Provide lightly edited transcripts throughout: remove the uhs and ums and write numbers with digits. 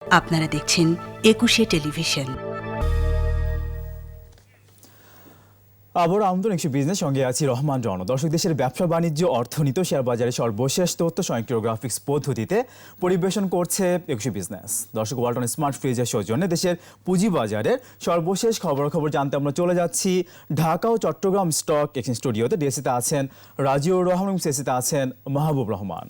আপনারা দেখছেন একুশে টেলিভিশন। আবার আমন্ত্রণ একশো বিজনেস, সঙ্গে আছি রহমান রণ। দর্শক, দেশের ব্যবসা বাণিজ্য, অর্থনীতি, শেয়ার বাজারে সর্বশেষ তথ্য স্বয়ংক্রিয় গ্রাফিক্স পদ্ধতিতে পরিবেশন করছে একুশে বিজনেস। দর্শক, ওয়ালটন স্মার্ট ফ্রিজের সৌজন্যে দেশের পুঁজিবাজারের সর্বশেষ খবরাখবর জানতে আমরা চলে যাচ্ছি ঢাকা ও চট্টগ্রাম স্টক এক্সচেঞ্জ স্টুডিওতে। ডিএসিতে আছেন রাজিউর রহমান, সিএসিতে আছেন মাহবুব রহমান।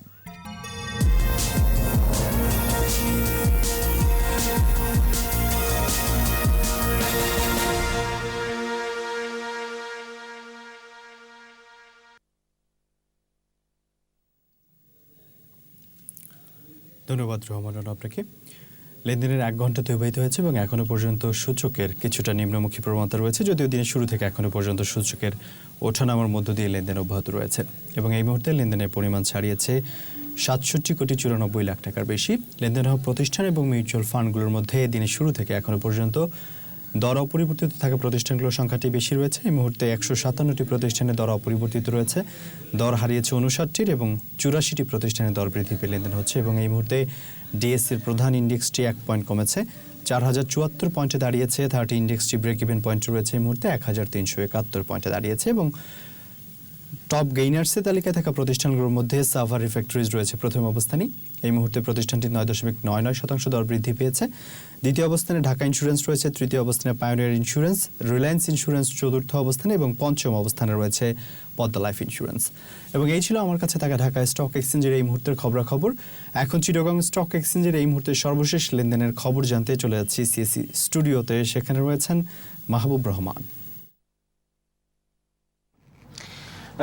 ধন্যবাদ রহমান আপনাকে। লেনদেনের 1 ঘন্টা অতিবাহিত হয়েছে এবং এখনো পর্যন্ত সূচকের কিছুটা নিম্নমুখী প্রবণতা রয়েছে, যদিও দিনের শুরু থেকে এখনো পর্যন্ত সূচকের ওঠানামার মধ্য দিয়ে লেনদেন অব্যাহত রয়েছে এবং এই মুহূর্তে লেনদেনের পরিমাণ ছাড়িয়েছে ৬৭,৯৪ লাখ টাকার বেশি। লেনদেন হওয়া প্রতিষ্ঠান এবং মিউচুয়াল ফান্ডগুলোর মধ্যে দিনের শুরু থেকে এখনো পর্যন্ত দর অপরিবর্তিত থাকা প্রতিষ্ঠানগুলোর সংখ্যাটি বেশি রয়েছে। এই মুহূর্তে ১৫৭টি প্রতিষ্ঠানের দর অপরিবর্তিত রয়েছে, দর হারিয়েছে ৫৯টির এবং ৮৪টি প্রতিষ্ঠানের দর বৃদ্ধি পেয়ে লেনদেন হচ্ছে এবং এই মুহূর্তে ডিএসসির প্রধান ইন্ডেক্সটি ১ পয়েন্ট কমেছে, ৪,০৭৪ পয়েন্টে দাঁড়িয়েছে। 30 ইন্ডেক্সটি ব্রেক ইভেন পয়েন্ট রয়েছে এই মুহূর্তে ১,৩৭১ পয়েন্টে দাঁড়িয়েছে এবং টপ গেইনার্সের তালিকায় থাকা প্রতিষ্ঠানগুলোর মধ্যে সাভার রিফ্যাক্টরিজ রয়েছে প্রথম অবস্থানে। এই মুহূর্তে প্রতিষ্ঠানটি ৯.৯৯% দর বৃদ্ধি পেয়েছে। দ্বিতীয় অবস্থানে ঢাকা ইন্স্যুরেন্স রয়েছে, তৃতীয় অবস্থানে পায়োনিয়ার ইন্স্যুরেন্স, রিলায়েন্স ইন্স্যুরেন্স চতুর্থ অবস্থানে এবং পঞ্চম অবস্থানে রয়েছে পদ্মা লাইফ ইন্স্যুরেন্স। এবং এই ছিল আমার কাছে থাকা ঢাকা স্টক এক্সচেঞ্জের এই মুহূর্তের খবরাখবর। এখন চিটাগং স্টক এক্সচেঞ্জের এই মুহূর্তে সর্বশেষ লেনদেনের খবর জানতে চলে যাচ্ছি সিএসি স্টুডিওতে। সেখানে রয়েছেন মাহবুব রহমান।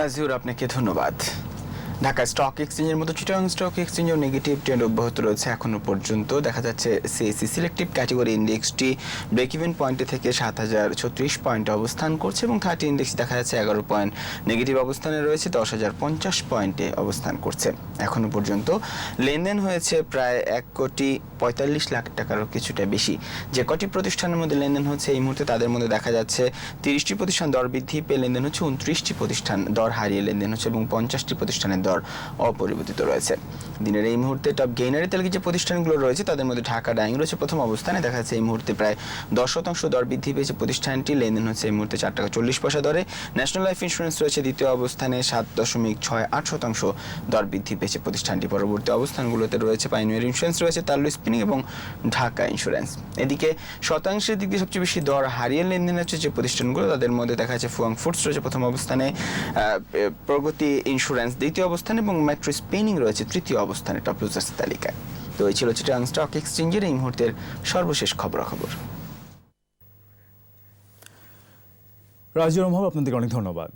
রাজিউর, আপনাকে ধন্যবাদ। ঢাকা স্টক এক্সচেঞ্জের মতো চিটাগং স্টক এক্সচেঞ্জেও নেগেটিভ ট্রেন্ড অব্যাহত রয়েছে এখনো পর্যন্ত। দেখা যাচ্ছে সিএসি সিলেক্টিভ ক্যাটাগরি ইন্ডেক্সটি ব্রেক ইভেন পয়েন্টে থেকে ৭,০৩৬ পয়েন্টে অবস্থান করছে এবং 30 ইন্ডেক্স দেখা যাচ্ছে 11 পয়েন্ট নেগেটিভ অবস্থানে রয়েছে, ১০,০৫০ পয়েন্টে অবস্থান করছে। এখনো পর্যন্ত লেনদেন হয়েছে প্রায় ১,৪৫ লাখ টাকারও কিছুটা বেশি। যে কটি প্রতিষ্ঠানের মধ্যে লেনদেন হচ্ছে এই মুহূর্তে, তাদের মধ্যে দেখা যাচ্ছে 30টি প্রতিষ্ঠান দর বৃদ্ধি পেয়ে লেনদেন হচ্ছে, 29টি প্রতিষ্ঠান দর হারিয়ে লেনদেন হচ্ছে এবং 50টি প্রতিষ্ঠানের দর অপরিবর্তিত রয়েছে। দিনের এই মুহূর্তে টপ গেইনারের তালিকায় যে প্রতিষ্ঠানগুলো রয়েছে তাদের মধ্যে ঢাকা ডাইং রয়েছে প্রথম অবস্থানে। দেখা যাচ্ছে এই মুহূর্তে প্রায় 10% দর বৃদ্ধি পেয়েছে প্রতিষ্ঠানটি, লেনদেন হচ্ছে এই মুহূর্তে 4 টাকা 40 পয়সা দরে। ন্যাশনাল লাইফ ইন্স্যুরেন্স রয়েছে দ্বিতীয় অবস্থানে, 7.68% দর বৃদ্ধি পেয়েছে প্রতিষ্ঠানটি। পরবর্তী অবস্থানগুলোতে রয়েছে পায়োনিয়ার ইন্স্যুরেন্স রয়েছে, তাল্লু স্পিনিং এবং ঢাকা ইন্স্যুরেন্স। এদিকে শতাংশের দিক দিয়ে সবচেয়ে বেশি দর হারিয়ে লেনদেন হচ্ছে যে প্রতিষ্ঠানগুলো, তাদের মধ্যে দেখা যাচ্ছে ফুয়াং ফুডস রয়েছে প্রথম অবস্থানে, প্রগতি ইন্স্যুরেন্স দ্বিতীয় অবস্থানে এবং মেট্রো স্পিনিং রয়েছে তৃতীয় অবস্থানে টপ লুজার্স তালিকায়। তো এই ছিল চিটাগং স্টক এক্সচেঞ্জের এই মুহূর্তের সর্বশেষ খবরাখবর। রাজিউর রহমান, আপনাদেরকে অনেক ধন্যবাদ।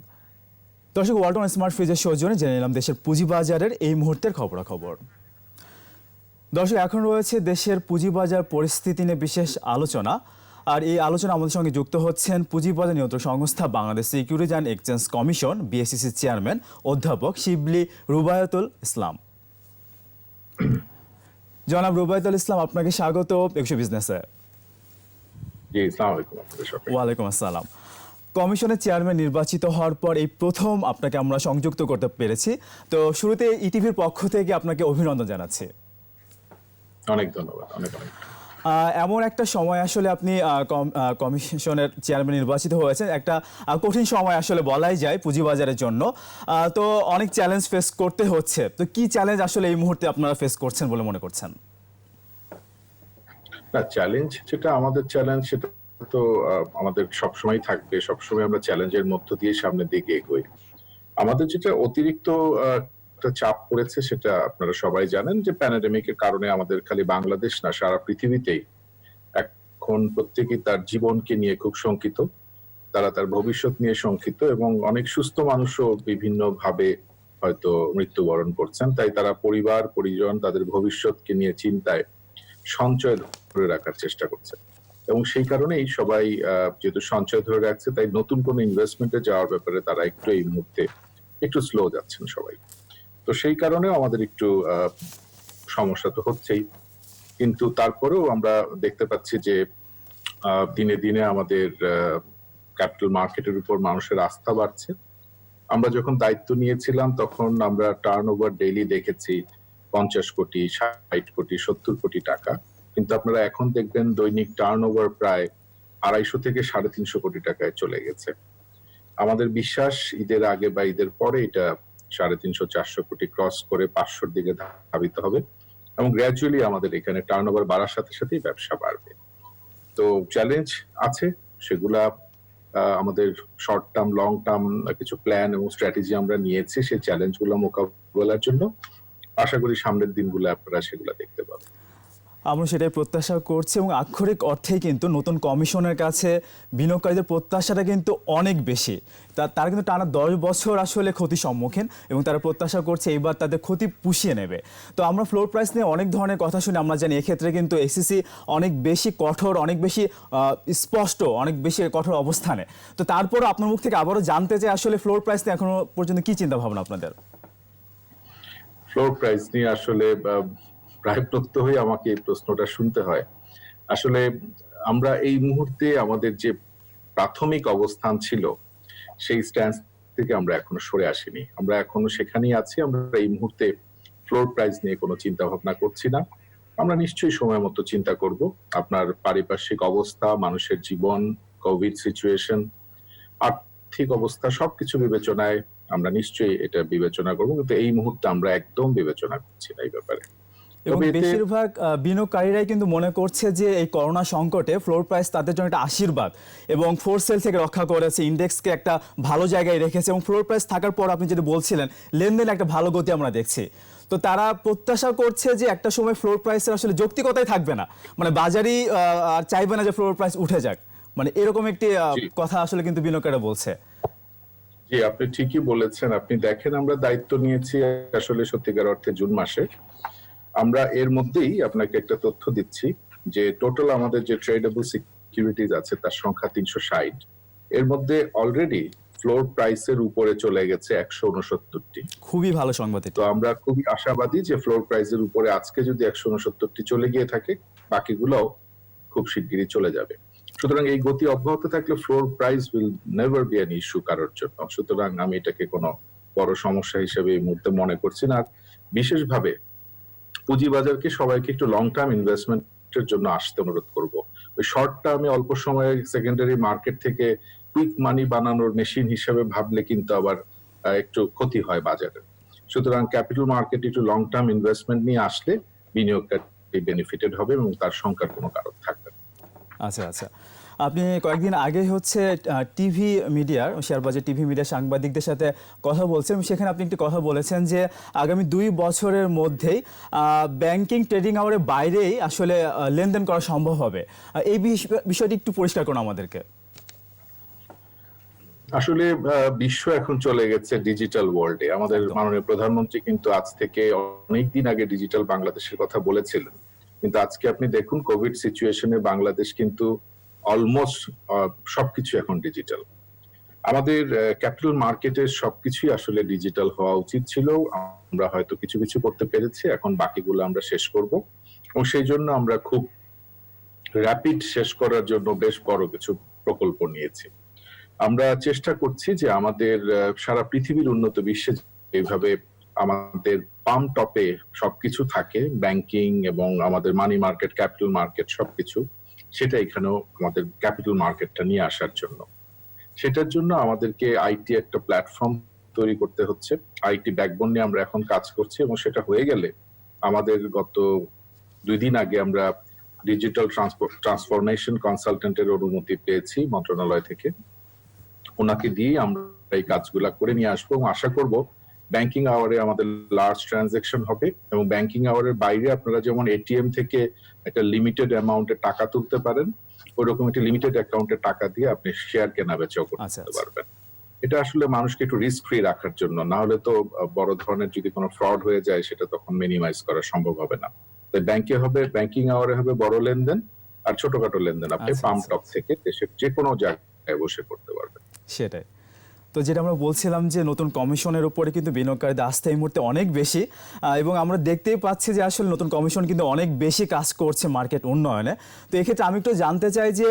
দর্শক, ওয়ালটন স্মার্ট ফ্রিজের সৌজন্যে জেনে নিলাম দেশের পুঁজিবাজারের এই মুহূর্তের খবরাখবর। দর্শক, এখন রয়েছে দেশের পুঁজিবাজার পরিস্থিতি নিয়ে বিশেষ আলোচনা, আর এই আলোচনা আমাদের সঙ্গে যুক্ত হচ্ছেন পুঁজিবাজার নিয়ন্ত্রক সংস্থা Bangladesh securities and exchange commission বিএসইসির চেয়ারম্যান অধ্যাপক শিবলি রুবায়াতুল ইসলাম। জনাব রুবায়াতুল ইসলাম, আপনাকে স্বাগত একুশে বিজনেসে। ওয়ালাইকুম আসসালাম। কমিশনের চেয়ারম্যান নির্বাচিত হওয়ার পর এই প্রথম আপনাকে আমরা সংযুক্ত করতে পেরেছি, তো শুরুতে ইটিভির পক্ষ থেকে আপনাকে অভিনন্দন জানাচ্ছি। অনেক ধন্যবাদ। এমন একটা সময় আসলে আপনি কমিশনের চেয়ারম্যান নির্বাচিত হয়েছেন, একটা কঠিন সময় আসলে বলাই যায় পুঁজিবাজারের জন্য। তো অনেক চ্যালেঞ্জ ফেস করতে হচ্ছে, তো কি চ্যালেঞ্জ আসলে এই মুহূর্তে আপনারা ফেস করছেন বলে মনে করছেন? না, চ্যালেঞ্জ যেটা আমাদের চ্যালেঞ্জ সেটা তো আমাদের সবসময় থাকবে, সবসময় আমরা চ্যালেঞ্জের মধ্য দিয়ে সামনের দিকে এগোই। আমাদের যেটা অতিরিক্ত একটা চাপ পড়েছে সেটা আপনারা সবাই জানেন যে প্যান্ডেমিকের কারণে আমাদের খালি বাংলাদেশ না, সারা পৃথিবীতেই এখন প্রত্যেকেই তার জীবনকে নিয়ে খুব শঙ্কিত, তারা তার ভবিষ্যৎ নিয়ে শঙ্কিত এবং অনেক সুস্থ মানুষও বিভিন্ন ভাবে হয়তো মৃত্যুবরণ করছেন। তাই তারা পরিবার পরিজন তাদের ভবিষ্যৎকে নিয়ে চিন্তায় সঞ্চয় ধরে রাখার চেষ্টা করছে এবং সেই কারণেই সবাই যেহেতু সঞ্চয় ধরে রাখছে, তাই নতুন কোনো ইনভেস্টমেন্টে যাওয়ার ব্যাপারে তারা একটু এই মুহূর্তে একটু স্লো যাচ্ছেন সবাই। তো সেই কারণেও আমাদের একটু সমস্যা তো হচ্ছেই, কিন্তু তারপরেও আমরা দেখতে পাচ্ছি যে দিনে দিনে আমাদের ক্যাপিটাল মার্কেটের উপর মানুষের আস্থা বাড়ছে। আমরা যখন দায়িত্ব নিয়েছিলাম তখন আমরা টার্নওভার ডেইলি দেখেছি 50 কোটি, 60 কোটি, 70 কোটি টাকা। কিন্তু আপনারা এখন দেখবেন দৈনিক টার্নওভার প্রায় 250 থেকে 350 কোটি টাকায় চলে গেছে। আমাদের বিশ্বাস ঈদের আগে বা ঈদের পরে এটা 350-400 কোটি ক্রস করে 500-র দিকে ধাবিত হবে এবং গ্র্যাজুয়ালি আমাদের এখানে টার্নওভার বাড়ার সাথে সাথেই ব্যবসা বাড়বে। তো চ্যালেঞ্জ আছে, সেগুলা আমাদের শর্ট টার্ম লং টার্ম কিছু প্ল্যান এবং স্ট্র্যাটেজি আমরা নিয়েছি সেই চ্যালেঞ্জগুলো মোকাবেলার জন্য। আশা করি সামনের দিনগুলো আপনারা সেগুলো দেখতে পাবেন। আমরা সেটাই প্রত্যাশা করছি এবং আক্ষরিক অর্থেই কিন্তু নতুন কমিশনের কাছে বিনিয়োগকারীদের প্রত্যাশাটা কিন্তু অনেক বেশি। তারা কিন্তু টানা 10 বছর আসলে ক্ষতির সম্মুখীন এবং তারা প্রত্যাশা করছে এইবার তাদের ক্ষতি পুষিয়ে নেবে। তো আমরা ফ্লোর প্রাইস নিয়ে অনেক ধরনের কথা শুনি, আমরা জানি এক্ষেত্রে কিন্তু এসিসি অনেক বেশি কঠোর, অনেক বেশি স্পষ্ট, অনেক বেশি কঠোর অবস্থানে। তো তারপরও আপনার মুখ থেকে আবারও জানতে চাই আসলে ফ্লোর প্রাইস নিয়ে এখনো পর্যন্ত কি চিন্তা ভাবনা আপনাদের? ফ্লোর প্রাইস নিয়ে আসলে প্রায় প্রত্যহই আমাকে এই প্রশ্নটা শুনতে হয়। আসলে আমরা এই মুহূর্তে আমাদের যে প্রাথমিক অবস্থান ছিল সেই স্ট্যান্স থেকে আমরা এখনো সরে আসিনি, আমরা এখনো সেখানেই আছি। আমরা এই মুহূর্তে ফ্লোর প্রাইস নিয়ে কোনো চিন্তা ভাবনা করছি না। আমরা নিশ্চয়ই সময় মতো চিন্তা করব। আপনার পারিপার্শ্বিক অবস্থা, মানুষের জীবন, কোভিড সিচুয়েশন, আর্থিক অবস্থা সবকিছু বিবেচনায় আমরা নিশ্চয়ই এটা বিবেচনা করবো, কিন্তু এই মুহূর্তে আমরা একদম বিবেচনা করছি না এই ব্যাপারে। এবং বেশিরভাগ বিনিয়োগকারীরাই কিন্তু মনে করছে যে এই করোনা সংকটে ফ্লোর প্রাইস তাদের জন্য একটা আশীর্বাদ এবং ফোর্স সেল থেকে রক্ষা করেছে, ইন্ডেক্সকে একটা ভালো জায়গায় রেখেছে এবং ফ্লোর প্রাইস থাকার পর আপনি যেটা বলছিলেন লেনদেনে একটা ভালো গতি আমরা দেখছি। তো তারা প্রত্যাশা করছে যে একটা সময় ফ্লোর প্রাইসের আসলে যৌক্তিকতাই থাকবে না, মানে বাজারই আর চাইবে না যে ফ্লোর প্রাইস উঠে যাক, মানে এরকম একটি কথা আসলে কিন্তু বিনিয়োগকারীরা বলছে। জি, আপনি ঠিকই বলেছেন। আপনি দেখেন আমরা দায়িত্ব নিয়েছি আসলে সত্যিকার অর্থে জুন মাসে। আমরা এর মধ্যেই আপনাকে একটা তথ্য দিচ্ছি যে টোটাল আমাদের যে ট্রেডেবল সিকিউরিটিজ আছে তার সংখ্যা 360, এর মধ্যে অলরেডি ফ্লোর প্রাইসের উপরে চলে গেছে 169টি। খুবই ভালো সংবাদ। তো আমরা খুবই আশাবাদী যে ফ্লোর প্রাইসের উপরে আজকে যদি 169টি চলে গিয়ে থাকে, বাকিগুলোও খুব শিগগিরই চলে যাবে। সুতরাং এই গতি অব্যাহত থাকলে floor price will never be an issue কারোর জন্য। সুতরাং আমি এটাকে কোনো বড় সমস্যা হিসেবে এই মুহূর্তে মনে করছি না। আর বিশেষভাবে পুঁজিবাজারকে সবাইকে একটু লং টার্ম ইনভেস্টমেন্টের জন্য আসতে অনুরোধ করব। ওই শর্ট টার্মে অল্প সময়ে সেকেন্ডারি মার্কেট থেকে কুইক মানি বানানোর মেশিন হিসেবে ভাবলে কিন্তু আবার একটু ক্ষতি হয় বাজারে। সুতরাং ক্যাপিটাল মার্কেট একটু লং টার্ম ইনভেস্টমেন্ট নিয়ে আসলে বিনিয়োগকারী বেনিফিটেড হবে এবং তার সংখ্যার কোনো কারণ থাকবে না। আচ্ছা আচ্ছা, আপনি কয়েকদিন আগে হচ্ছে টিভি মিডিয়ার শেয়ারবাজার টিভি মিডিয়ার সাংবাদিকদের সাথে কথা বলছেন, সেখানে আপনি একটি কথা বলেছেন যে আগামী 2 বছরের মধ্যেই ব্যাংকিং ট্রেডিং আওয়ারের বাইরেই আসলে লেনদেন করা সম্ভব হবে। এই বিষয়টি একটু পরিষ্কার করুন আমাদেরকে। আসলে বিশ্ব এখন চলে গেছে ডিজিটাল ওয়ার্ল্ডে। আমাদের মাননীয় প্রধানমন্ত্রী কিন্তু আজ থেকে অনেকদিন আগে ডিজিটাল বাংলাদেশের কথা বলেছিলেন, কিন্তু আজকে আপনি দেখুন কোভিড সিচুয়েশনে বাংলাদেশ কিন্তু অলমোস্ট সবকিছু এখন ডিজিটাল। আমাদের ক্যাপিটাল মার্কেটের সবকিছুই আসলে ডিজিটাল হওয়া উচিত ছিল। আমরা হয়তো কিছু কিছু করতে পেরেছি, এখন বাকিগুলো আমরা শেষ করব এবং সেই জন্য আমরা খুব র্যাপিড শেষ করার জন্য বেশ বড় কিছু প্রকল্প নিয়েছি। আমরা চেষ্টা করছি যে আমাদের সারা পৃথিবীর উন্নত বিশ্বে এইভাবে আমাদের পাম টপে সবকিছু থাকে, ব্যাংকিং এবং আমাদের মানি মার্কেট, ক্যাপিটাল মার্কেট সবকিছু, সেটা এখানেও আমাদের ক্যাপিটাল মার্কেটটা নিয়ে আসার জন্য। সেটার জন্য আমাদেরকে আইটি একটা প্ল্যাটফর্ম তৈরি করতে হচ্ছে। আইটি ব্যাকবোন নিয়ে আমরা এখন কাজ করছি এবং সেটা হয়ে গেলে আমাদের গত 2 দিন আগে আমরা ডিজিটাল ট্রান্সফরমেশন কনসালটেন্টের অনুমতি পেয়েছি মন্ত্রণালয় থেকে। ওনাকে দিয়ে আমরা এই কাজগুলা করে নিয়ে আসবো এবং আশা করব ব্যাংকিং আওয়ারে আমাদের লার্জ ট্রানজাকশন হবে এবং ব্যাংকিং আওয়ারের বাইরে আপনারা যেমন এটিএম থেকে একটা লিমিটেড অ্যামাউন্টে টাকা তুলতে পারেন, ওইরকম একটা লিমিটেড অ্যাকাউন্টে টাকা দিয়ে আপনি শেয়ার কেনা বেচাও করতে পারবেন। এটা আসলে মানুষকে একটু রিস্ক ফ্রি রাখার জন্য, না হলে তো বড় ধরনের যদি কোনো ফ্রড হয়ে যায় সেটা তখন মিনিমাইজ করা সম্ভব হবে না। তাই ব্যাংকে হবে, ব্যাংকিং আওয়ারে হবে বড় লেনদেন, আর ছোটখাটো লেনদেন আপনি পাম্প টপ থেকে দেশের যে কোনো জায়গায় বসে করতে পারবেন। সেটাই তো যেটা আমরা বলছিলাম যে নতুন কমিশনের উপরে কিন্তু বিনিয়োগকারীদের আস্থা এই মুহূর্তে অনেক বেশি এবং আমরা দেখতেই পাচ্ছি যে আসলে নতুন কমিশন কিন্তু অনেক বেশি কাজ করছে মার্কেট উন্নয়নে। তো এক্ষেত্রে আমি একটু জানতে চাই যে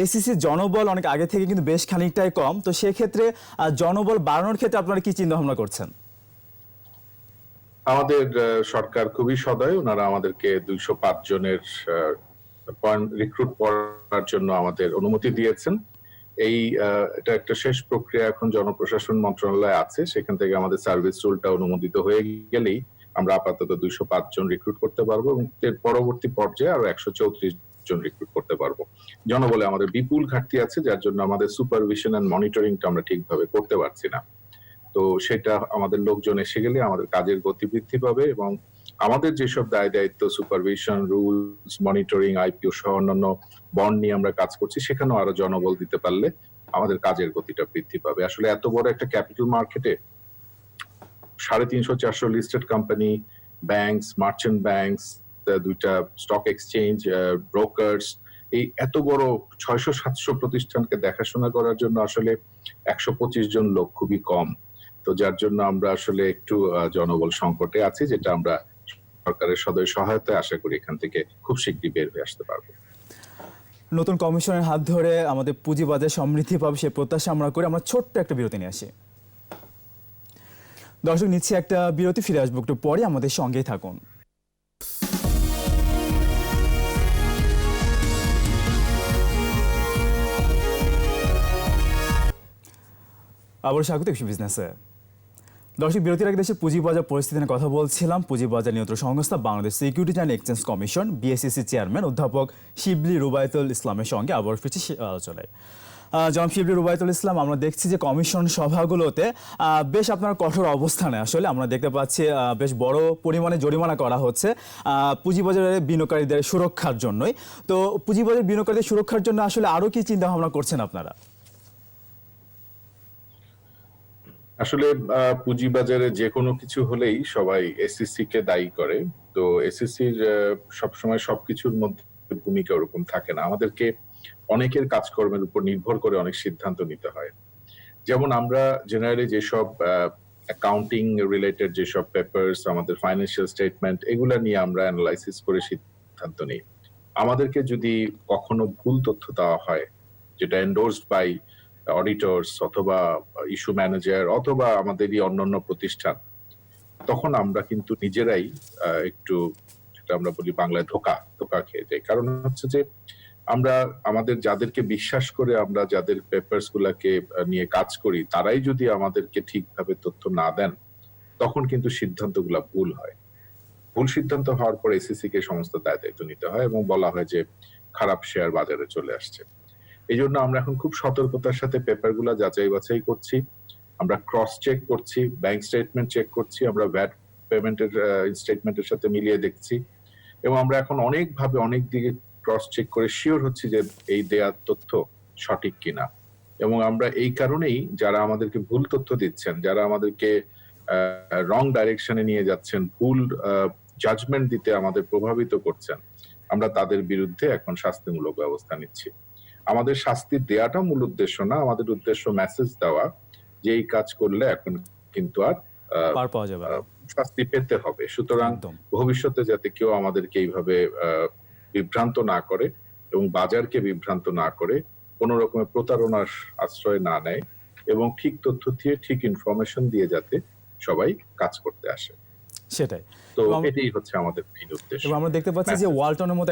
এসিসির জনবল অনেক আগে থেকে কিন্তু বেশ খানিকটাই কম, তো সেক্ষেত্রে জনবল বাড়ানোর ক্ষেত্রে আপনারা কি চিন্তা ভাবনা করছেন? আমাদের সরকার খুবই সদয়, ওনারা আমাদেরকে 205 জনের রিক্রুট করার জন্য আমাদের অনুমতি দিয়েছেন। এটা একটা শেষ প্রক্রিয়া, এখন জনপ্রশাসন মন্ত্রণালয়ে আছে, সেখান থেকে আমাদের সার্ভিস রুলটা অনুমোদিত হয়ে গেলেই আমরা আপাতত 205 জন রিক্রুট করতে পারবো এবং এর পরবর্তী পর্যায়ে আরো 134 জন রিক্রুট করতে পারবো। জনবলে আমাদের বিপুল ঘাটতি আছে, যার জন্য আমাদের সুপারভিশন এন্ড মনিটরিংটা আমরা ঠিকভাবে করতে পারছি না। তো সেটা আমাদের লোকজন এসে গেলে আমাদের কাজের গতি বৃদ্ধি পাবে এবং আমাদের যেসব দায় দায়িত্ব, সুপারভিশন, রুলস, মনিটরিং, আইপিও সহ অন্যান্য বন্ড নিয়ে আমরা কাজ করছি, সেখানেও আরো জনবল দিতে পারলে আমাদের কাজের গতিটা বৃদ্ধি পাবে। আসলে এত বড় একটা ক্যাপিটাল মার্কেটে 350-400 listed company, banks, merchant banks, 2টা স্টক এক্সচেঞ্জ, ব্রোকার্স, এই এত বড় 600-700 প্রতিষ্ঠানকে দেখাশোনা করার জন্য আসলে 125 জন লোক খুবই কম। তো যার জন্য আমরা আসলে একটু জনবল সংকটে আছি, যেটা আমরা সরকারের সদয় সহায়তায় আশা করি এখান থেকে খুব শীঘ্রই বের হয়ে আসতে পারবো। নতুন কমিশনের হাত ধরে আমাদের পুঁজিবাজার সমৃদ্ধি পাবে সে প্রত্যাশা আমরা করি। আমরা ছোট্ট একটা বিরতি নিয়ে আসি। দর্শক, নিচ্ছি একটা বিরতি, ফিরে আসবো একটু পরে, আমাদের সঙ্গেই থাকুন। আবার স্বাগত একুশে বিজনেসে। দর্শক, বিরতির আগে দেশের পুঁজিবাজার পরিস্থিতি নিয়ে কথা বলছিলাম। পুঁজিবাজার নিয়ন্ত্রণ সংস্থা Bangladesh securities and exchange commission BSEC chairman অধ্যাপক শিবলি রুবায়তুল ইসলামের সঙ্গে আবার ফিরছি আলোচনায়। জনাব শিবলি রুবায়তুল ইসলাম, আমরা দেখছি যে কমিশন সভাগুলোতে বেশ আপনার কঠোর অবস্থানে, আসলে আমরা দেখতে পাচ্ছি বেশ বড় পরিমাণে জরিমানা করা হচ্ছে পুঁজিবাজারের বিনিয়োগকারীদের সুরক্ষার জন্যই। তো পুঁজিবাজার বিনিয়োগকারীদের সুরক্ষার জন্য আসলে আরো কি চিন্তা ভাবনা করছেন আপনারা? আসলে পুঁজিবাজারে যে কোনো কিছু হলেই সবাই এসইসি কে দায়ী করে। তো এসইসির সবসময় সবকিছুর মধ্যে ভূমিকা ওরকম থাকে না। আমাদেরকে অনেকের কাজকর্মের উপর নির্ভর করে অনেক সিদ্ধান্ত নিতে হয়। যেমন আমরা জেনারেলি যেসব অ্যাকাউন্টিং রিলেটেড যেসব পেপারস, আমাদের ফাইন্যান্সিয়াল স্টেটমেন্ট, এগুলা নিয়ে আমরা অ্যানালাইসিস করে সিদ্ধান্ত নিই। আমাদেরকে যদি কখনো ভুল তথ্য দেওয়া হয়, যেটা এন্ডোর্সড বাই অডিটরস অথবা ইস্যু ম্যানেজার অথবা আমাদেরই অন্যান্য প্রতিষ্ঠান, তখন আমরা কিন্তু নিজেরাই একটু, যেটা আমরা বলি বাংলায় ধোকা খেয়ে যাই। কারণ হচ্ছে যে আমরা আমাদের যাদেরকে বিশ্বাস করে আমরা যাদের পেপারস গুলাকে নিয়ে কাজ করি, তারাই যদি আমাদেরকে ঠিকভাবে তথ্য না দেন, তখন কিন্তু সিদ্ধান্তগুলা ভুল হয়। ভুল সিদ্ধান্ত হওয়ার পর এসিসি কে সমস্ত দায় দায়িত্ব নিতে হয় এবং বলা হয় যে খারাপ শেয়ার বাজারে চলে আসছে। এই জন্য আমরা এখন খুব সতর্কতার সাথে পেপার গুলা যাচাই বাছাই করছি, আমরা ক্রস চেক করছি, ব্যাংক স্টেটমেন্ট চেক করছি, আমরা ভ্যাট পেমেন্টের স্টেটমেন্টের সাথে মিলিয়ে দেখছি এবং আমরা এখন অনেক দিকে ক্রস চেক করে শিওর হচ্ছি যে এই দেয়া তথ্য সঠিক কিনা। এবং আমরা এই কারণেই যারা আমাদেরকে ভুল তথ্য দিচ্ছেন, যারা আমাদেরকে রং ডাইরেকশনে নিয়ে যাচ্ছেন, ভুল জাজমেন্ট দিতে আমাদের প্রভাবিত করছেন, আমরা তাদের বিরুদ্ধে এখন শাস্তিমূলক ব্যবস্থা নিচ্ছি। আমাদের শাস্তি দেওয়াটা মূল উদ্দেশ্য না, আমাদের উদ্দেশ্য মেসেজ দেওয়া যে এই কাজ করলে এখন কিন্তু আর পার পাওয়া যাবে না, শাস্তি পেতে হবে। সুতরাং ভবিষ্যতে যাতে কেউ আমাদেরকে এইভাবে বিভ্রান্ত না করে এবং বাজারকে বিভ্রান্ত না করে, কোন রকমের প্রতারণার আশ্রয় না নেয় এবং ঠিক তথ্য দিয়ে ঠিক ইনফরমেশন দিয়ে যাতে সবাই কাজ করতে আসে, সেটাই। তো এটাই হচ্ছে আমাদের মেইন উদ্দেশ্য। এবং আমরা দেখতে পাচ্ছি যে ওয়ালটনের মতো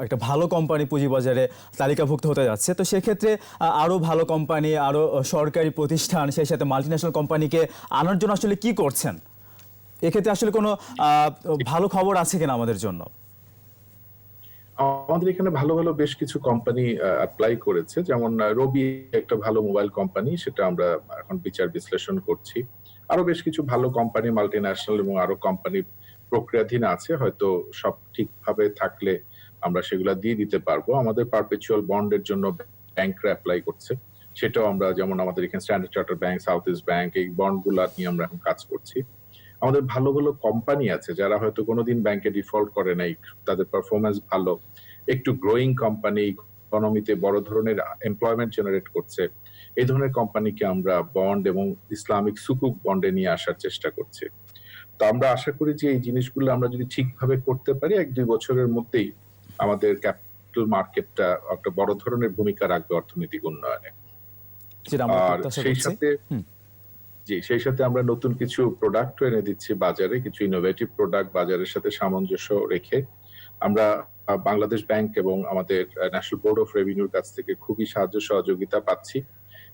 একটা ভালো কোম্পানি পুঁজিবাজারে তালিকাভুক্ত হতে যাচ্ছে। তো সেক্ষেত্রে আরো ভালো কোম্পানি, আরো সরকারি প্রতিষ্ঠান, সেই সাথে মাল্টিন্যাশনাল কোম্পানিকে আনার জন্য আসলে কি করছেন? এক্ষেত্রে আসলে কোনো ভালো খবর আছে কিনা আমাদের জন্য? আমাদের এখানে ভালো বেশ কিছু কোম্পানি অ্যাপ্লাই করেছে, যেমন রবি একটা ভালো মোবাইল কোম্পানি, সেটা আমরা এখন বিচার বিশ্লেষণ করছি। আরো বেশ কিছু ভালো কোম্পানি, মাল্টিন্যাশনাল এবং আরো কোম্পানি প্রক্রিয়াধীন আছে, হয়তো সব ঠিকভাবে থাকলে আমরা সেগুলা দিয়ে দিতে পারবো। আমাদের পারপেচুয়াল বন্ডের জন্য ব্যাংকরা অ্যাপ্লাই করছে, সেটাও আমরা, যেমন আমাদের এখানে standard chartered bank, south east bank, এই বন্ডগুলা নিয়ে আমরা এখন কাজ করছি। আমাদের ভালো কোম্পানি আছে যারা হয়তো কোনোদিন ব্যাংকে ডিফল্ট করে নাই, তাদের পারফরমেন্স ভালো, একটু গ্রোয়িং কোম্পানি, ইকোনমিতে বড় ধরনের এমপ্লয়মেন্ট জেনারেট করছে, এই ধরনের কোম্পানিকে আমরা বন্ড এবং ইসলামিক সুকুক বন্ডে নিয়ে আসার চেষ্টা করছি। তো আমরা আশা করি যে এই জিনিসগুলো আমরা যদি ঠিকভাবে করতে পারি, 1-2 বছরের মধ্যেই আমাদের ক্যাপিটাল মার্কেটটা একটা বড় ধরনের ভূমিকা রাখবে অর্থনৈতিক উন্নয়নে। আর সেই সাথে জি, সেই সাথে আমরা নতুন কিছু প্রোডাক্ট এনে দিচ্ছি বাজারে, কিছু ইনোভেটিভ প্রোডাক্ট বাজারের সাথে সামঞ্জস্য রেখে। আমরা বাংলাদেশ ব্যাংক এবং আমাদের ন্যাশনাল বোর্ড অফ রেভিনিউর কাছ থেকে খুবই সাহায্য সহযোগিতা পাচ্ছি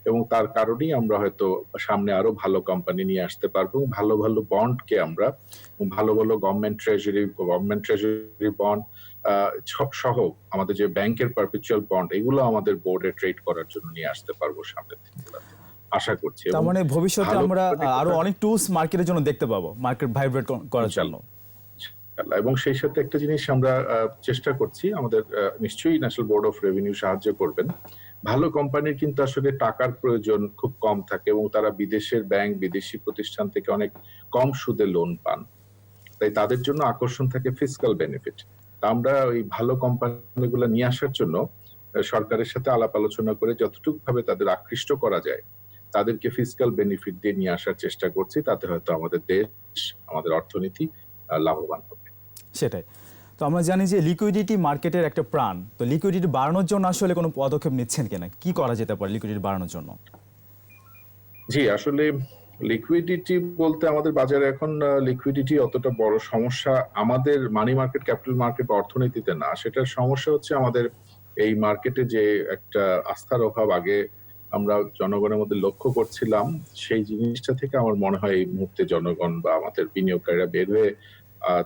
এবং তার কারণেই আমরা হয়তো সামনে আরো ভালো কোম্পানি নিয়ে আসতে পারবো। ভালো ভালো বন্ডকে আমরা ভালো ভালো গভর্নমেন্ট ট্রেজারি বন্ড সহ আমাদের যে ব্যাংকের পারপেচুয়াল বন্ড, এগুলো আমাদের বোর্ডে ট্রেড করার জন্য নিয়ে আসতে পারবো সামনের দিনগুলোতে আশা করছি। তার মানে ভবিষ্যতে আমরা আরো অনেক টুলস মার্কেটের জন্য দেখতে পাবো, মার্কেট ভাইব্রেট করার জন্য। এবং সেই সাথে একটা জিনিস আমরা চেষ্টা করছি, আমাদের নিশ্চয়ই ন্যাশনাল বোর্ড অফ রেভিনিউ সাহায্য করবেন। ভালো কোম্পানির কিন্তু আসলে টাকার প্রয়োজন খুব কম থাকে এবং তারা বিদেশের ব্যাংক, বিদেশি প্রতিষ্ঠান থেকে অনেক কম সুদে লোন পান, তাই তাদের জন্য আকর্ষণ থাকে ফিসক্যাল বেনিফিট। তা আমরা ওই ভালো কোম্পানিগুলো নিয়ে আসার জন্য সরকারের সাথে আলাপ আলোচনা করে যতটুকু ভাবে তাদের আকৃষ্ট করা যায় তাদেরকে ফিসক্যাল বেনিফিট দিয়ে নিয়ে আসার চেষ্টা করছি, তাতে হয়তো আমাদের দেশ, আমাদের অর্থনীতি লাভবান হবে। সেটাই। তো আমরা জানি যে লিকুইডিটি মার্কেটের একটা প্রাণ, তো লিকুইডিটি বাড়ানোর জন্য আসলে কোনো পদক্ষেপ নিচ্ছেন কিনা, কি করা যেতে পারে লিকুইডিটি বাড়ানোর জন্য? জি, আসলে লিকুইডিটি বলতে আমাদের বাজারে এখন লিকুইডিটি অতটা বড় সমস্যা আমাদের মানি মার্কেট, ক্যাপিটাল মার্কেট বা অর্থনীতিতে না। সেটার সমস্যা হচ্ছে আমাদের এই মার্কেটে যে একটা আস্থার অভাব আগে আমরা জনগণের মধ্যে লক্ষ্য করছিলাম, সেই জিনিসটা থেকে আমার মনে হয় এই মুহূর্তে জনগণ বা আমাদের বিনিয়োগকারীরা বের হয়ে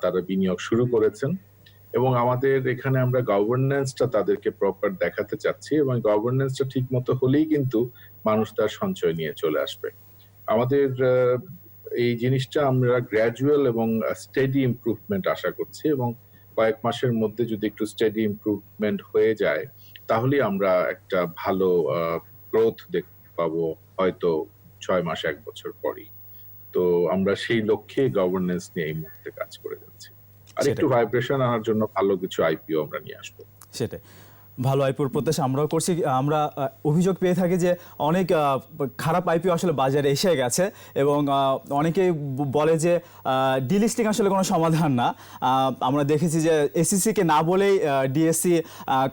তারা বিনিয়োগ শুরু করেছেন এবং আমাদের এখানে আমরা গভর্নেন্সটা তাদেরকে প্রপার দেখাতে চাচ্ছি এবং গভর্নেন্সটা ঠিক মতো হলেই কিন্তু মানুষ তার সঞ্চয় নিয়ে চলে আসবে। আমাদের এই জিনিসটা আমরা গ্র্যাজুয়াল এবং স্টেডি ইমপ্রুভমেন্ট আশা করছি এবং কয়েক মাসের মধ্যে যদি একটু স্টেডি ইমপ্রুভমেন্ট হয়ে যায় তাহলেই আমরা একটা ভালো গ্রোথ দেখতে পাবো হয়তো 6 মাস 1 বছর পরই। তো আমরা সেই লক্ষ্যে গভর্নেন্স নিয়ে এই মুহূর্তে কাজ করে যাচ্ছি। আর একটু ভাইব্রেশন আনার জন্য ভালো কিছু আইপিও আমরা নিয়ে আসবো। সেটাই, ভালো আইপিওর প্রত্যাশা আমরাও করছি। আমরা অভিযোগ পেয়ে থাকি যে অনেক খারাপ আইপিও আসলে বাজারে এসে গেছে এবং অনেকেই বলে যে ডিলিস্টিং আসলে কোনো সমাধান না। আমরা দেখেছি যে এসিসিকে না বলেই ডিএসসি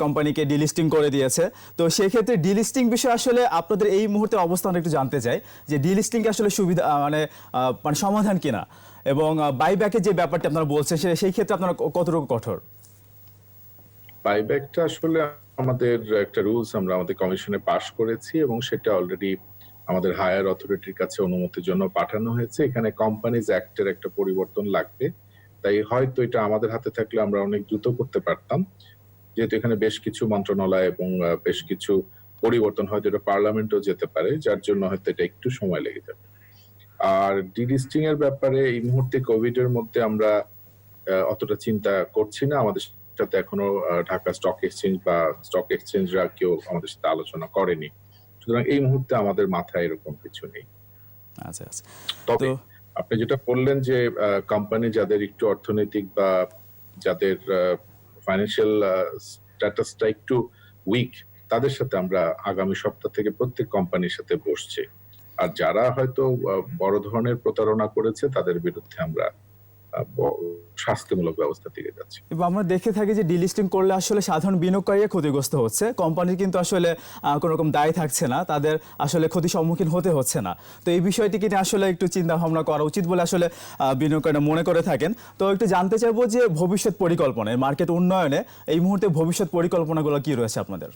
কোম্পানিকে ডিলিস্টিং করে দিয়েছে। তো সেই ক্ষেত্রে ডিলিস্টিং বিষয়ে আসলে আপনাদের এই মুহূর্তে অবস্থান একটু জানতে চাই যে ডিলিস্টিংকে আসলে সুবিধা মানে সমাধান কিনা এবং বাইব্যাকের যে ব্যাপারটা আপনারা বলছেন সেই ক্ষেত্রে আপনারা কতটুকু কঠোর? বাইব্যাকটা আসলে আমাদের একটা রুলস আমরা আমাদের কমিশনে পাশ করেছি এবং সেটা অলরেডি আমাদের হায়ার অথরিটির কাছে অনুমতির জন্য পাঠানো হয়েছে। এখানে কোম্পানিজ অ্যাক্টের একটা পরিবর্তন লাগবে, তাই হয়তো এটা আমাদের হাতে থাকলে আমরা অনেক দ্রুত করতে পারতাম, যেহেতু এখানে বেশ কিছু মন্ত্রণালয় এবং বেশ কিছু পরিবর্তন হয়তো এটা পার্লামেন্টও যেতে পারে, যার জন্য হয়তো এটা একটু সময় লেগে যাবে। আর ডিলিস্টিং এর ব্যাপারে এই মুহূর্তে কোভিড এর মধ্যে আমরা অতটা চিন্তা করছি না। আমাদের সাথে এখনো ঢাকা স্টক এক্সচেঞ্জ বা স্টক এক্সচেঞ্জরা কেউ আমাদের সাথে আলোচনা করেনি, সুতরাং এই মুহূর্তে আমাদের মাথায় এরকম কিছু নেই। আচ্ছা আচ্ছা। তবে আপনি যেটা বললেন যে কোম্পানি যাদের একটু অর্থনৈতিক বা যাদের ফাইন্যান্সিয়াল স্ট্যাটাসটা একটু উইক, তাদের সাথে আমরা আগামী সপ্তাহ থেকে প্রত্যেক কোম্পানির সাথে বসছি। আর যারা হয়তো বড় ধরনের প্রতারণা করেছে তাদের বিরুদ্ধে আমরা শাস্তিমূলক ব্যবস্থা দিকে যাচ্ছে। এবং আমরা দেখে থাকি যে ডিলিস্টিং করলে আসলে সাধারণ বিনিয়োগকারীরা ক্ষতিগ্রস্ত হচ্ছে, কোম্পানির কিন্তু আসলে কোনো রকম দায় থাকছে না, তাদের আসলে ক্ষতির সম্মুখীন হতে হচ্ছে না। তো এই বিষয়টিকে নিয়ে আসলে একটু চিন্তা ভাবনা করা উচিত বলে আসলে বিনিয়োগকারীরা মনে করে থাকেন। তো একটু জানতে চাইবো যে ভবিষ্যৎ পরিকল্পনা, মার্কেট উন্নয়নে এই মুহূর্তে ভবিষ্যৎ পরিকল্পনাগুলো কি রয়েছে আপনাদের?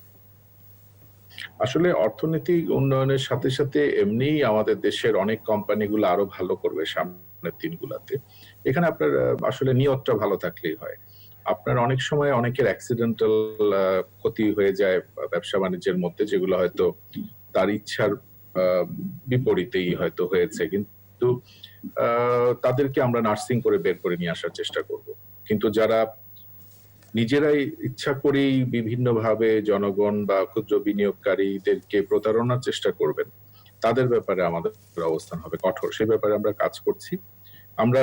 আসলে অর্থনৈতিক উন্নয়নের সাথে সাথে এমনিই আমাদের দেশের অনেক কোম্পানিগুলো আরো ভালো করবে সামনের দিনগুলোতে। এখানে আপনার আসলে নিয়তটা ভালো থাকলেই হয়। আপনার অনেক সময় অনেকের অ্যাক্সিডেন্টাল ক্ষতি হয়ে যায় ব্যবসা বাণিজ্যের মধ্যে, যেগুলো হয়তো তার ইচ্ছার বিপরীতেই হয়তো হয়েছে, কিন্তু তাদেরকে আমরা নার্সিং করে বের করে নিয়ে আসার চেষ্টা করব। কিন্তু যারা নিজেরাই ইচ্ছা করেই বিভিন্নভাবে জনগণ বা ক্ষুদ্র বিনিয়োগকারীদেরকে প্রতারণার চেষ্টা করবেন, তাদের ব্যাপারে আমাদের অবস্থান হবে কঠোর। সেই ব্যাপারে আমরা কাজ করছি। আমরা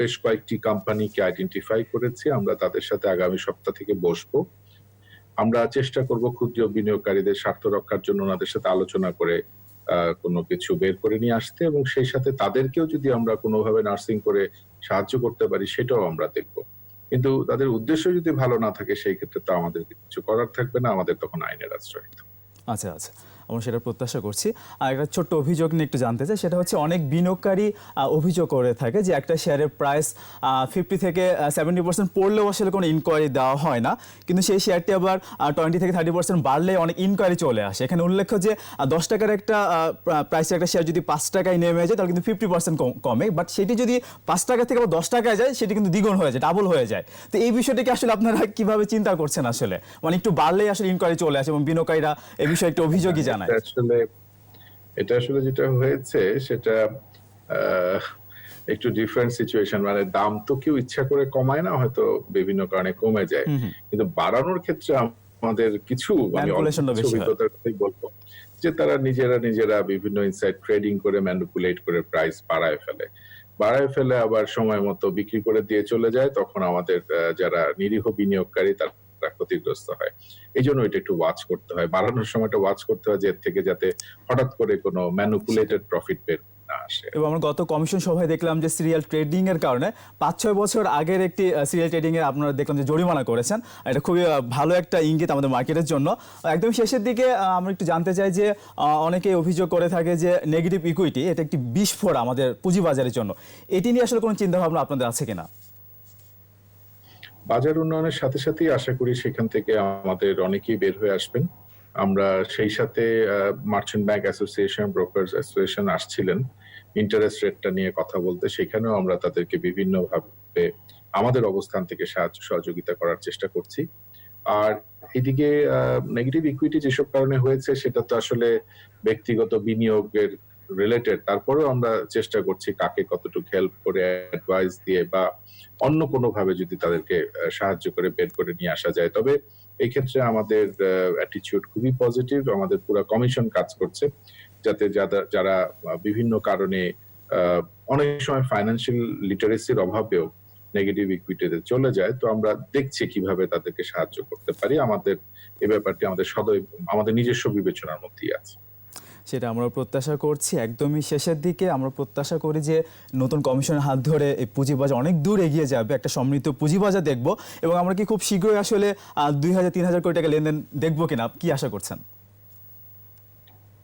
বেশ কয়েকটি কোম্পানিকে আইডেন্টিফাই করেছি, আমরা তাদের সাথে আগামী সপ্তাহ থেকে বসবো। আমরা চেষ্টা করব ক্ষুদ্র বিনিয়োগকারীদের স্বার্থ রক্ষার জন্য ওনাদের সাথে আলোচনা করে কোনো কিছু বের করে নিয়ে আসতে এবং সেই সাথে তাদেরকেও যদি আমরা কোনোভাবে নার্সিং করে সাহায্য করতে পারি সেটাও আমরা দেখব। কিন্তু তাদের উদ্দেশ্য যদি ভালো না থাকে সেই ক্ষেত্রে তো আমাদের কিছু করার থাকবে না, আমাদের তখন আইনের আশ্রয়। আচ্ছা আচ্ছা, আমরা সেটা প্রত্যাশা করছি। আর একটা ছোট্ট অভিযোগ নিয়ে একটু জানতে চাই, সেটা হচ্ছে অনেক বিনিয়োগকারী অভিযোগ করে থাকে যে একটা শেয়ারের প্রাইস 50 থেকে 70% পড়লেও আসলে কোনো ইনকোয়ারি দেওয়া হয় না, কিন্তু সেই শেয়ারটি আবার 20 থেকে 30% বাড়লে অনেক ইনকোয়ারি চলে আসে। এখানে উল্লেখ্য যে 10 টাকার একটা প্রাইসের একটা শেয়ার যদি 5 টাকায় নেমে যায় তাহলে কিন্তু 50% কমে, বাট সেটি যদি 5 টাকা থেকে আবার 10 টাকায় যায় সেটি কিন্তু দ্বিগুণ হয়ে যায়, ডাবল হয়ে যায়। তো এই বিষয়টিকে আসলে আপনারা কিভাবে চিন্তা করছেন? আসলে মানে একটু বাড়লেই আসলে ইনকোয়ারি চলে আসে এবং বিনিয়োগকারীরা এই বিষয়ে একটু অভিযোগই জানায়। এটা আসলে যেটা হয়েছে সেটা একটু ডিফারেন্ট সিচুয়েশন, মানে দাম তো কেউ ইচ্ছা করে কমায় না, হয়তো বিভিন্ন কারণে কমে যায়, কিন্তু বাড়ানোর ক্ষেত্রে আমাদের কিছু অভিজ্ঞতার কথাই বলবো যে তারা নিজেরা বিভিন্ন ইনসাইড ট্রেডিং করে ম্যানিপুলেট করে প্রাইস বাড়ায় ফেলে আবার সময় মতো বিক্রি করে দিয়ে চলে যায়। তখন আমাদের যারা নিরীহ বিনিয়োগকারী তারা ক্ষতিগ্রস্ত হয়। এই জন্য এটা একটু ওয়াচ করতে হয়, বাড়ানোর সময়টা ওয়াচ করতে হয়, যে এর থেকে যাতে হঠাৎ করে কোনো ম্যানিপুলেটেড প্রফিট বের না আসে। এবং আমরা গত কমিশন সভায় দেখলাম যে সিরিয়াল ট্রেডিং এর কারণে 5-6 বছর আগের একটি সিরিয়াল ট্রেডিং এ আপনারা দেখলাম যে জরিমানা করেছেন। এটা খুবই ভালো একটা ইঙ্গিত আমাদের মার্কেটের জন্য। একদম শেষের দিকে আমরা একটু জানতে চাই যে অনেকে অভিযোগ করে থাকে যে নেগেটিভ ইকুইটি এটা একটি বিস্ফোরক আমাদের পুঁজিবাজারের জন্য, এটি নিয়ে আসলে কোনো চিন্তা ভাবনা আপনাদের আছে কিনা? বাজার উন্নয়নের সাথে সাথেই আশা করি সেখান থেকে আমাদের অনেকেই বের হয়ে আসবেন। আমরা সেই সাথে merchant bank association, brokers association আসছিলেন ইন্টারেস্ট রেটটা নিয়ে কথা বলতে, সেখানেও আমরা তাদেরকে বিভিন্নভাবে আমাদের অবস্থান থেকে সাহায্য সহযোগিতা করার চেষ্টা করছি। আর এদিকে নেগেটিভ ইকুইটি যেসব কারণে হয়েছে সেটা তো আসলে ব্যক্তিগত বিনিয়োগের রিলেটেড, তারপরেও আমরা চেষ্টা করছি কাকে কতটুকু হেল্প করে, অ্যাডভাইস দিয়ে বা অন্য কোনো ভাবে যদি তাদেরকে সাহায্য করে বের করে নিয়ে আসা যায়। তবে এই ক্ষেত্রে আমাদের অ্যাটিটিউড খুবই পজিটিভ, আমাদের পুরো কমিশন কাজ করছে যাতে যারা বিভিন্ন কারণে অনেক সময় ফাইন্যান্সিয়াল লিটারেসির অভাবেও নেগেটিভ ইকুইটিতে চলে যায়, তো আমরা দেখছি কিভাবে তাদেরকে সাহায্য করতে পারি। আমাদের এই ব্যাপারটি আমাদের নিজস্ব বিবেচনার মধ্যেই আছে। সেটা আমরা প্রত্যাশা করছি। একদমই শেষের দিকে আমরা প্রত্যাশা করি যে নতুন কমিশনের হাত ধরে এই পুঁজিবাজার অনেক দূর এগিয়ে যাবে, একটা সমৃদ্ধ পুঁজিবাজার দেখব, এবং আমরা কি খুব শীঘ্রই আসলে 2000-3000 কোটি টাকা লেনদেন দেখবো কিনা, কি আশা করছেন?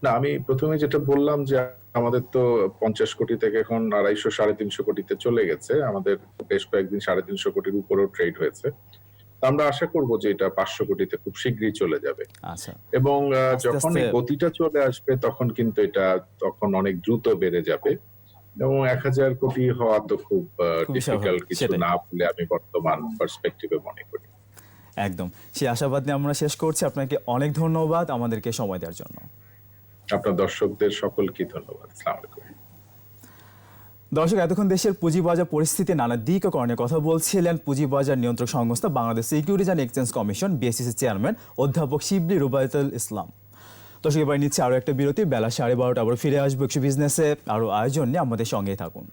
না, আমি প্রথমে যেটা বললাম যে আমাদের তো 50 কোটি থেকে এখন 250-350 কোটিতে চলে গেছে, আমাদের বেশ কয়েকদিন 350 কোটির উপরেও ট্রেড হয়েছে। আমরা আশা করব যে এটা 500 কোটিতে খুব শীঘ্রই চলে যাবে। আচ্ছা, এবং যখন এই গতিটা চলে আসবে তখন কিন্তু এটা অনেক দ্রুত বেড়ে যাবে, এবং 1000 কোটি হওয়া তো খুব ডিফিকাল্ট কিছু না বলে আমি বর্তমান পার্সপেক্টিভে মনে করি। একদম সেই আশাবাদ নিয়ে আমরা শেষ করছি। আপনাকে অনেক ধন্যবাদ আমাদেরকে সময় দেওয়ার জন্য। আপনার দর্শকদের সকলকে ধন্যবাদ। আসসালামু আলাইকুম। দর্শক, এতক্ষণ দেশের পুঁজিবাজার পরিস্থিতি নানা দিক ও কারণে কথা বলছিলেন পুঁজিবাজার নিয়ন্ত্রক সংস্থা Bangladesh securities and exchange commission BSEC chairman অধ্যাপক শিবলি রুবায়তুল ইসলাম। দর্শক, এবার নিচ্ছে আরও একটা বিরতি। বেলা 12:30 আবার ফিরে আসবো একশো বিজনেসে আরও আয়োজন নিয়ে, আমাদের সঙ্গেই থাকুন।